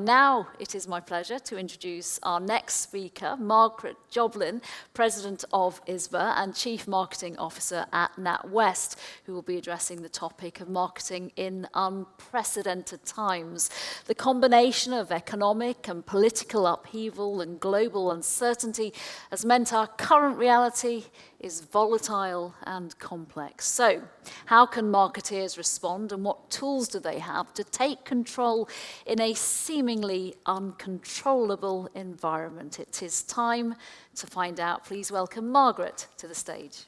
Now it is my pleasure to introduce our next speaker, Margaret Jobling, President of ISBA and Chief Marketing Officer at NatWest, who will be addressing the topic of marketing in unprecedented times. The combination of economic and political upheaval and global uncertainty has meant our current reality is volatile and complex. So, how can marketeers respond, and what tools do they have to take control in a seemingly uncontrollable environment? It is time to find out. Please welcome Margaret to the stage.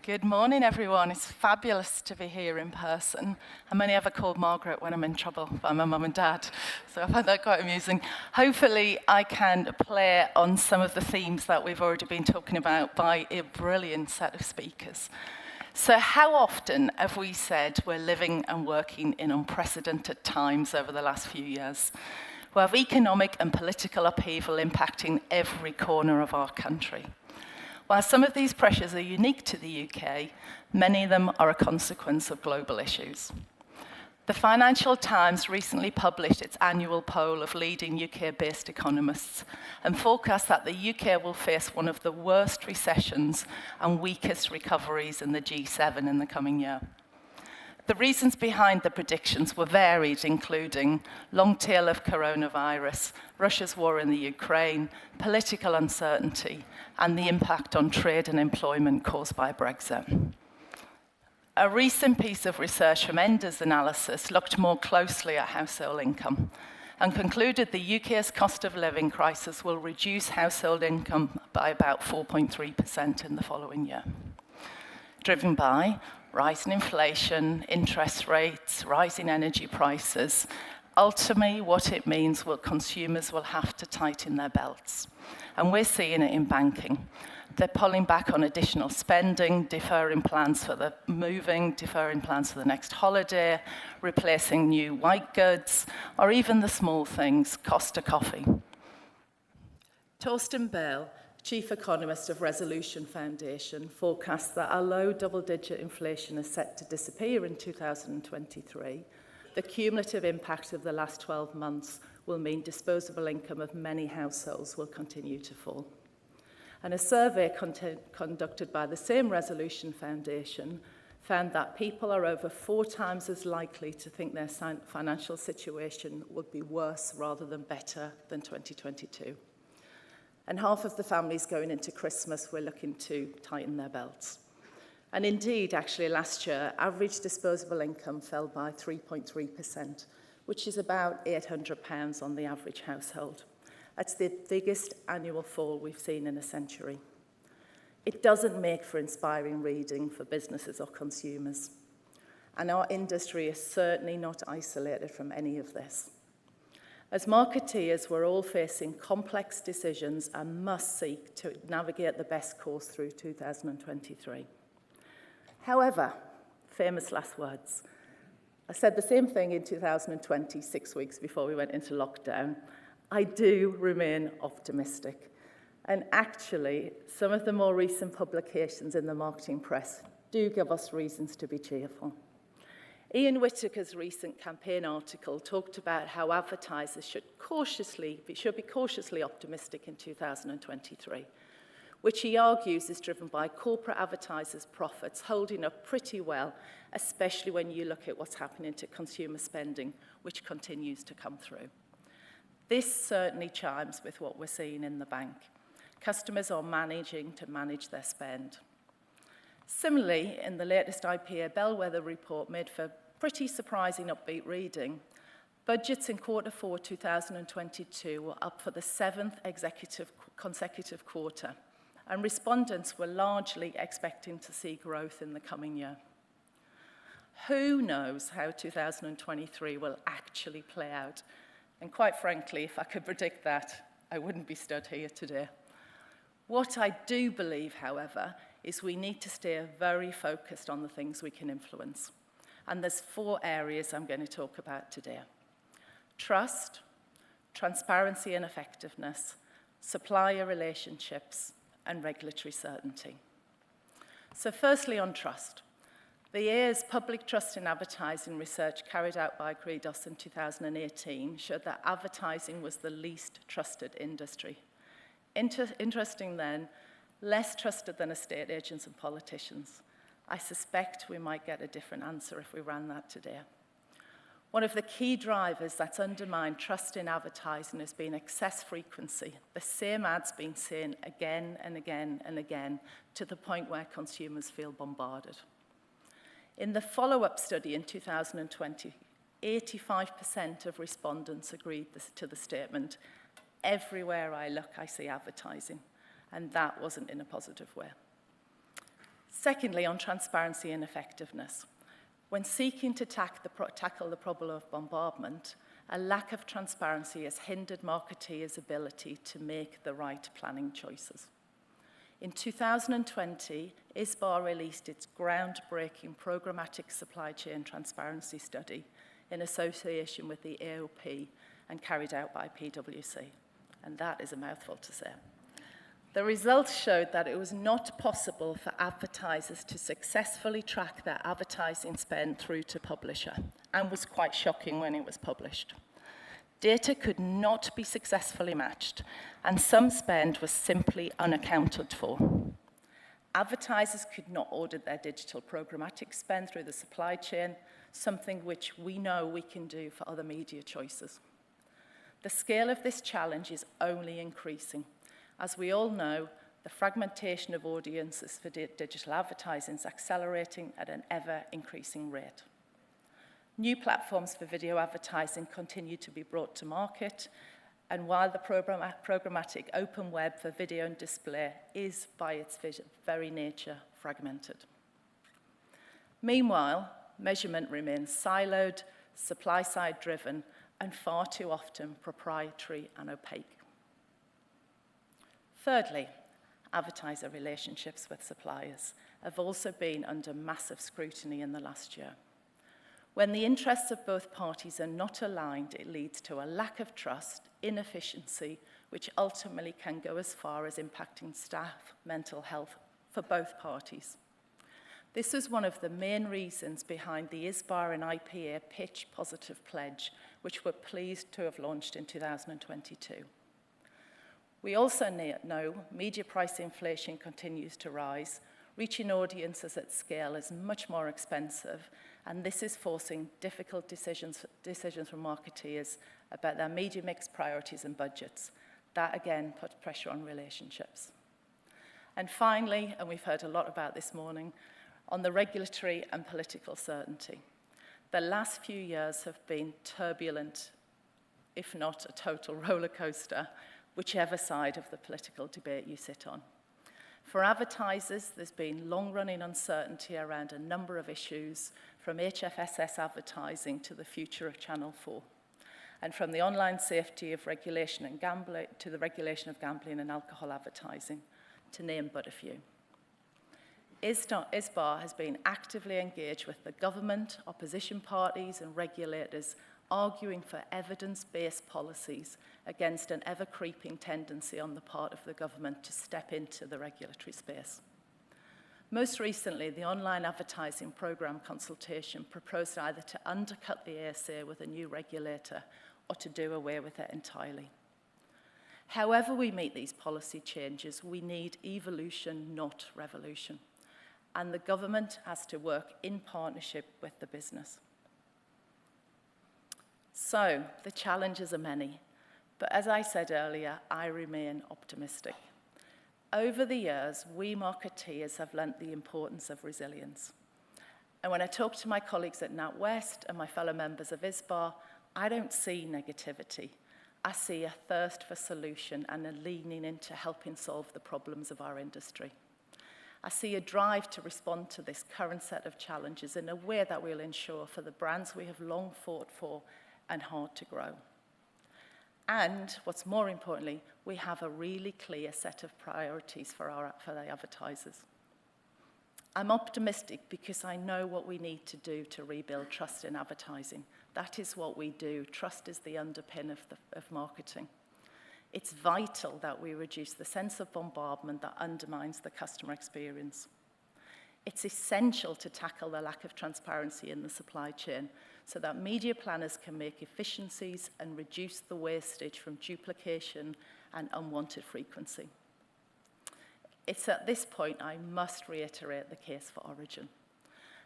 Good morning, everyone. It's fabulous to be here in person. I'm only ever called Margaret when I'm in trouble by my mum and dad, so I find that quite amusing. Hopefully, I can play on some of the themes that we've already been talking about by a brilliant set of speakers. So how often have we said we're living and working in unprecedented times over the last few years? We have economic and political upheaval impacting every corner of our country. While some of these pressures are unique to the UK, many of them are a consequence of global issues. The Financial Times recently published its annual poll of leading UK-based economists and forecast that the UK will face one of the worst recessions and weakest recoveries in the G7 in the coming year. The reasons behind the predictions were varied, including long tail of coronavirus, Russia's war in the Ukraine, political uncertainty, and the impact on trade and employment caused by Brexit. A recent piece of research from Ender's Analysis looked more closely at household income and concluded the UK's cost of living crisis will reduce household income by about 4.3% in the following year, driven by rising inflation, interest rates, rising energy prices. Ultimately, what it means will consumers will have to tighten their belts. And we're seeing it in banking. They're pulling back on additional spending, deferring plans for the moving, deferring plans for the next holiday, replacing new white goods, or even the small things, cost of coffee. Torsten Bale, Chief Economist of Resolution Foundation, forecasts that although double-digit inflation is set to disappear in 2023, the cumulative impact of the last 12 months will mean disposable income of many households will continue to fall. And a survey conducted by the same Resolution Foundation found that people are over 4 times as likely to think their financial situation would be worse rather than better than 2022. And half of the families going into Christmas were looking to tighten their belts. And indeed, actually last year, average disposable income fell by 3.3%, which is about £800 on the average household. That's the biggest annual fall we've seen in a century. It doesn't make for inspiring reading for businesses or consumers. And our industry is certainly not isolated from any of this. As marketeers, we're all facing complex decisions and must seek to navigate the best course through 2023. However, famous last words. I said the same thing in 2020, 6 weeks before we went into lockdown. I do remain optimistic. And actually, some of the more recent publications in the marketing press do give us reasons to be cheerful. Ian Whittaker's recent campaign article talked about how advertisers should be cautiously optimistic in 2023, which he argues is driven by corporate advertisers' profits holding up pretty well, especially when you look at what's happening to consumer spending, which continues to come through. This certainly chimes with what we're seeing in the bank. Customers are managing to manage their spend. Similarly, in the latest IPA Bellwether report made for pretty surprising upbeat reading, budgets in Q4 2022 were up for the 7th consecutive quarter, and respondents were largely expecting to see growth in the coming year. Who knows how 2023 will actually play out? And quite frankly, if I could predict that, I wouldn't be stood here today. What I do believe, however, is we need to stay very focused on the things we can influence. And there's 4 areas I'm going to talk about today. Trust, transparency and effectiveness, supplier relationships, and regulatory certainty. So firstly, on trust. The year's public trust in advertising research carried out by Credos in 2018 showed that advertising was the least trusted industry. Interesting then, less trusted than estate agents and politicians. I suspect we might get a different answer if we ran that today. One of the key drivers that's undermined trust in advertising has been excess frequency, the same ads being seen again and again and again, to the point where consumers feel bombarded. In the follow-up study in 2020, 85% of respondents agreed to the statement, "Everywhere I look, I see advertising," and that wasn't in a positive way. Secondly, on transparency and effectiveness. When seeking to tackle the problem of bombardment, a lack of transparency has hindered marketeers' ability to make the right planning choices. In 2020, ISBA released its groundbreaking programmatic supply chain transparency study in association with the AOP and carried out by PwC. And that is a mouthful to say. The results showed that it was not possible for advertisers to successfully track their advertising spend through to publisher, and was quite shocking when it was published. Data could not be successfully matched, and some spend was simply unaccounted for. Advertisers could not audit their digital programmatic spend through the supply chain, something which we know we can do for other media choices. The scale of this challenge is only increasing. As we all know, the fragmentation of audiences for digital advertising is accelerating at an ever-increasing rate. New platforms for video advertising continue to be brought to market, and while the programmatic open web for video and display is, by its very nature, fragmented. Meanwhile, measurement remains siloed, supply-side driven, and far too often proprietary and opaque. Thirdly, advertiser relationships with suppliers have also been under massive scrutiny in the last year. When the interests of both parties are not aligned, it leads to a lack of trust, inefficiency, which ultimately can go as far as impacting staff mental health for both parties. This was one of the main reasons behind the ISBA and IPA Pitch Positive Pledge, which we're pleased to have launched in 2022. We also know media price inflation continues to rise. Reaching audiences at scale is much more expensive, and this is forcing difficult decisions from marketeers about their media mix priorities and budgets. That, again, puts pressure on relationships. And finally, and we've heard a lot about this morning, on the regulatory and political certainty. The last few years have been turbulent, if not a total roller coaster, whichever side of the political debate you sit on. For advertisers, there's been long-running uncertainty around a number of issues, from HFSS advertising to the future of Channel 4, and from the online safety of regulation and gambling to the regulation of gambling and alcohol advertising, to name but a few. ISBA has been actively engaged with the government, opposition parties and regulators, arguing for evidence-based policies against an ever-creeping tendency on the part of the government to step into the regulatory space. Most recently, the online advertising programme consultation proposed either to undercut the ASA with a new regulator or to do away with it entirely. However we meet these policy changes, we need evolution, not revolution. And the government has to work in partnership with the business. So, the challenges are many, but as I said earlier, I remain optimistic. Over the years, we marketeers have learnt the importance of resilience. And when I talk to my colleagues at NatWest and my fellow members of ISBA, I don't see negativity. I see a thirst for solution and a leaning into helping solve the problems of our industry. I see a drive to respond to this current set of challenges in a way that will ensure for the brands we have long fought for and hard to grow. And what's more importantly, we have a really clear set of priorities for the advertisers. I'm optimistic because I know what we need to do to rebuild trust in advertising. That is what we do. Trust is the underpin of marketing. It's vital that we reduce the sense of bombardment that undermines the customer experience. It's essential to tackle the lack of transparency in the supply chain so that media planners can make efficiencies and reduce the wastage from duplication and unwanted frequency. It's at this point I must reiterate the case for Origin,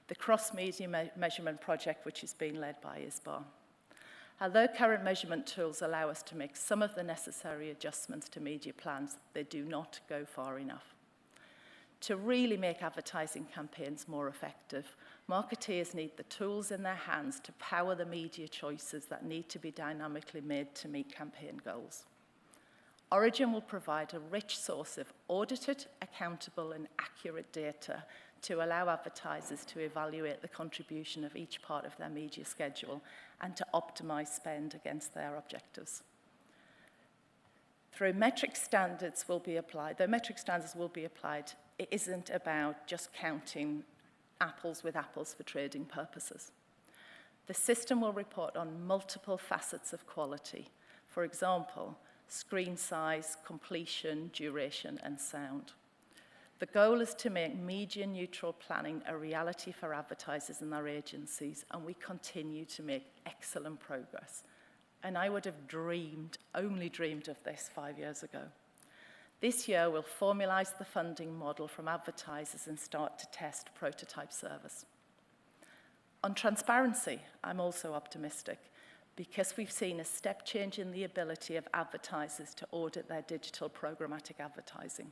the cross-media measurement project which is being led by ISBA. Although current measurement tools allow us to make some of the necessary adjustments to media plans, they do not go far enough. To really make advertising campaigns more effective, marketeers need the tools in their hands to power the media choices that need to be dynamically made to meet campaign goals. Origin will provide a rich source of audited, accountable, and accurate data to allow advertisers to evaluate the contribution of each part of their media schedule and to optimize spend against their objectives. Though metric standards will be applied, it isn't about just counting apples with apples for trading purposes. The system will report on multiple facets of quality. For example, screen size, completion, duration, and sound. The goal is to make media-neutral planning a reality for advertisers and their agencies, and we continue to make excellent progress. And I would have only dreamed of this 5 years ago. This year, we'll formalize the funding model from advertisers and start to test prototype service. On transparency, I'm also optimistic because we've seen a step change in the ability of advertisers to audit their digital programmatic advertising.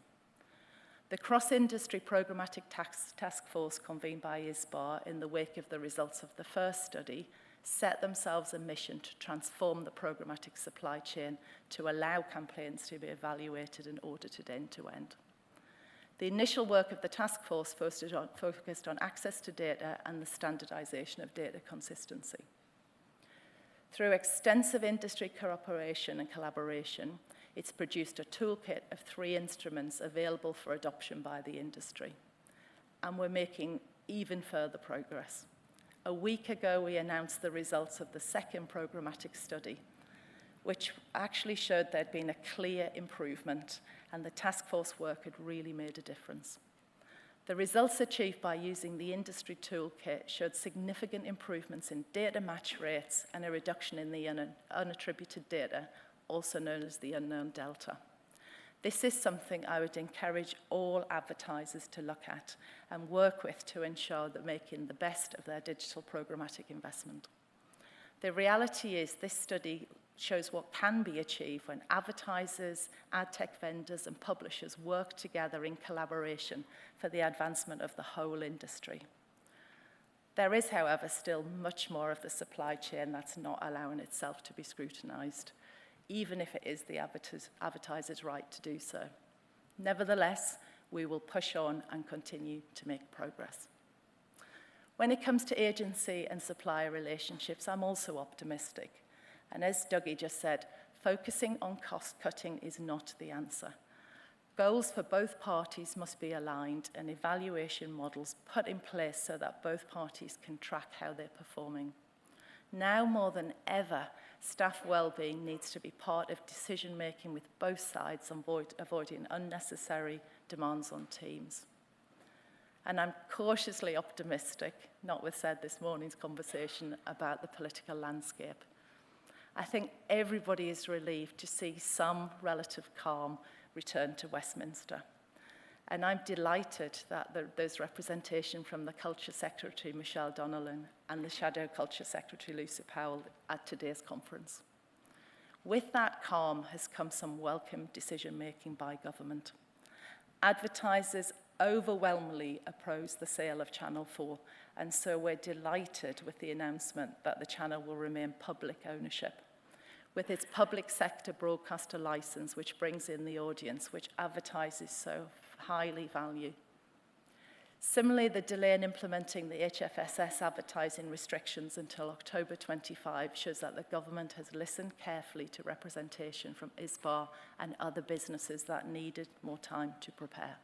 The cross-industry programmatic task force convened by ISBA in the wake of the results of the first study set themselves a mission to transform the programmatic supply chain to allow campaigns to be evaluated and audited end-to-end. The initial work of the task force focused on access to data and the standardization of data consistency. Through extensive industry cooperation and collaboration, it's produced a toolkit of 3 instruments available for adoption by the industry. And we're making even further progress. A week ago, we announced the results of the second programmatic study, which actually showed there'd been a clear improvement and the task force work had really made a difference. The results achieved by using the industry toolkit showed significant improvements in data match rates and a reduction in the unattributed data, also known as the unknown delta. This is something I would encourage all advertisers to look at and work with to ensure that making the best of their digital programmatic investment. The reality is this study shows what can be achieved when advertisers, ad tech vendors, and publishers work together in collaboration for the advancement of the whole industry. There is, however, still much more of the supply chain that's not allowing itself to be scrutinized, even if it is the advertiser's right to do so. Nevertheless, we will push on and continue to make progress. When it comes to agency and supplier relationships, I'm also optimistic. And as Dougie just said, focusing on cost cutting is not the answer. Goals for both parties must be aligned and evaluation models put in place so that both parties can track how they're performing. Now more than ever, staff well-being needs to be part of decision-making with both sides, avoiding unnecessary demands on teams. And I'm cautiously optimistic, notwithstanding this morning's conversation about the political landscape. I think everybody is relieved to see some relative calm return to Westminster. And I'm delighted that there's representation from the Culture Secretary, Michelle Donnellan, and the Shadow Culture Secretary, Lucy Powell, at today's conference. With that calm has come some welcome decision-making by government. Advertisers overwhelmingly oppose the sale of Channel 4, and so we're delighted with the announcement that the channel will remain public ownership, with its public sector broadcaster license, which brings in the audience, which advertisers so highly value. Similarly, the delay in implementing the HFSS advertising restrictions until October 25 shows that the government has listened carefully to representation from ISBA and other businesses that needed more time to prepare.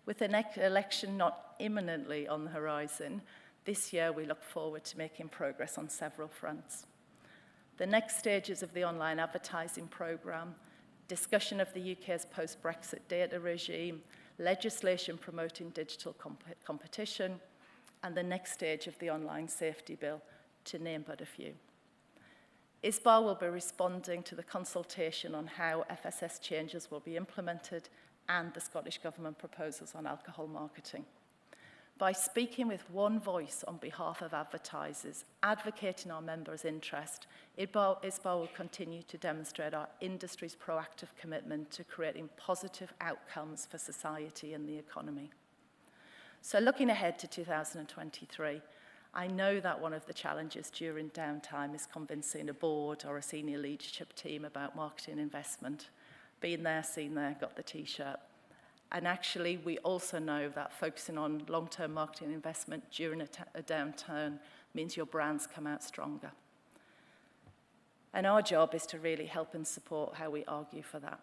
With the next election not imminently on the horizon, this year we look forward to making progress on several fronts. The next stages of the online advertising programme, discussion of the UK's post-Brexit data regime, legislation promoting digital competition, and the next stage of the online safety bill, to name but a few. ISBA will be responding to the consultation on how FSS changes will be implemented and the Scottish Government proposals on alcohol marketing. By speaking with one voice on behalf of advertisers, advocating our members' interest, ISBA will continue to demonstrate our industry's proactive commitment to creating positive outcomes for society and the economy. So looking ahead to 2023, I know that one of the challenges during downtime is convincing a board or a senior leadership team about marketing investment. Been there, seen there, got the T-shirt. And actually, we also know that focusing on long-term marketing investment during a downturn means your brands come out stronger. And our job is to really help and support how we argue for that.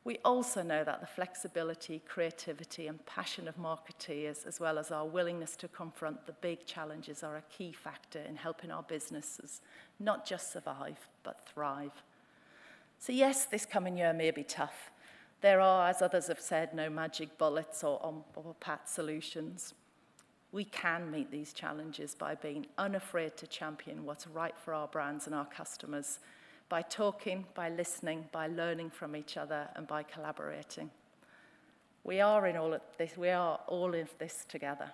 We also know that the flexibility, creativity, and passion of marketeers, as well as our willingness to confront the big challenges, are a key factor in helping our businesses not just survive, but thrive. So yes, this coming year may be tough. There are, as others have said, no magic bullets or pat solutions. We can meet these challenges by being unafraid to champion what's right for our brands and our customers, by talking, by listening, by learning from each other, and by collaborating. We are all in this together,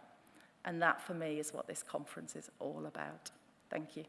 and that for me is what this conference is all about. Thank you.